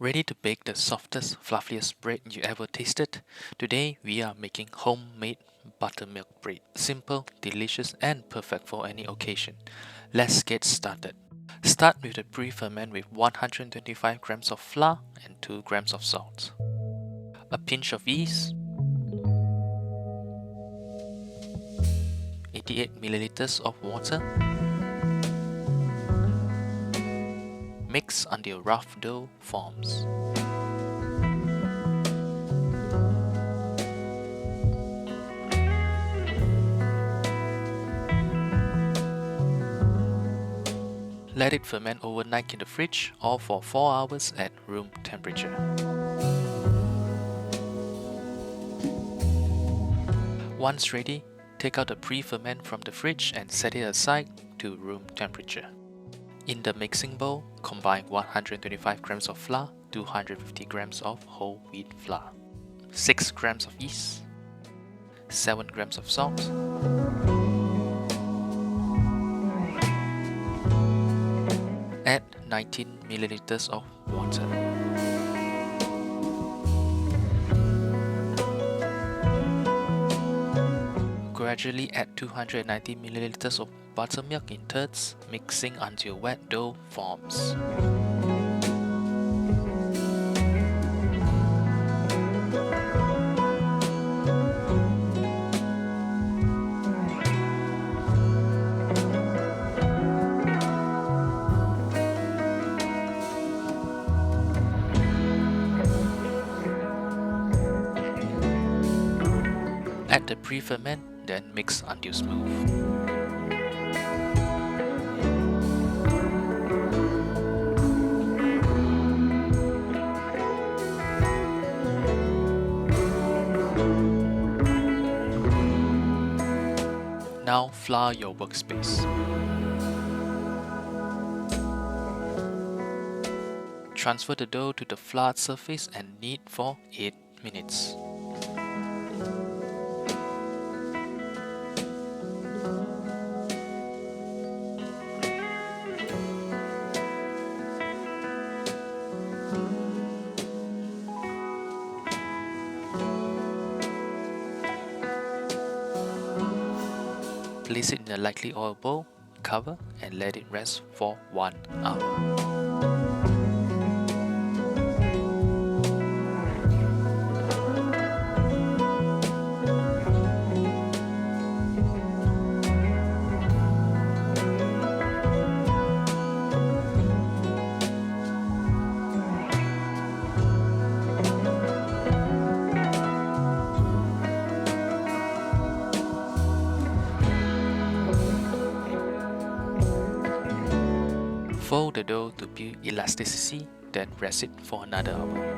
Ready to bake the softest, fluffiest bread you ever tasted? Today we are making homemade buttermilk bread. Simple, delicious and perfect for any occasion. Let's get started. Start with the pre-ferment with 125 grams of flour and 2 grams of salt. A pinch of yeast, 88 milliliters of water. Mix until rough dough forms. Let it ferment overnight in the fridge or for 4 hours at room temperature. Once ready, take out the pre-ferment from the fridge and set it aside to room temperature. In the mixing bowl, combine 125 grams of flour, 250 grams of whole wheat flour, 6 grams of yeast, 7 grams of salt, add 19 milliliters of water. Gradually add 290 milliliters of buttermilk in thirds, mixing until wet dough forms. Add the pre-ferment, then mix until smooth. Now flour your workspace. Transfer the dough to the floured surface and knead for 8 minutes. Place it in a lightly oiled bowl, cover and let it rest for 1 hour. Fold the dough to build elasticity, then rest it for another hour.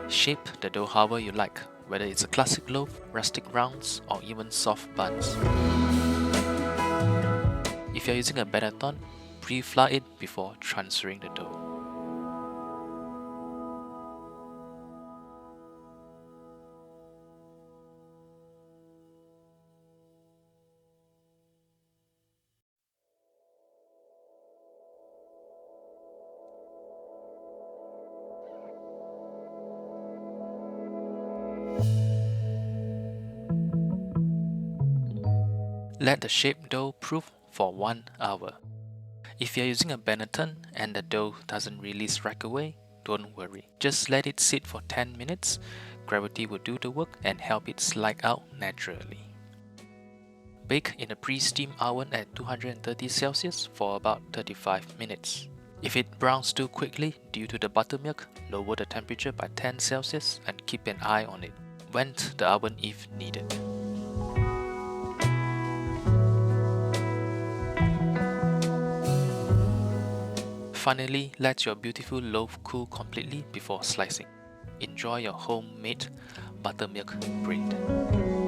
Shape the dough however you like, whether it's a classic loaf, rustic rounds, or even soft buns. If you're using a batter-ton, pre-flour it before transferring the dough. Let the shaped dough proof for 1 hour. If you're using a Benetton and the dough doesn't release right away, don't worry. Just let it sit for 10 minutes. Gravity will do the work and help it slide out naturally. Bake in a pre-steam oven at 230 Celsius for about 35 minutes. If it browns too quickly due to the buttermilk, lower the temperature by 10 Celsius and keep an eye on it. Vent the oven if needed. Finally, let your beautiful loaf cool completely before slicing. Enjoy your homemade buttermilk bread.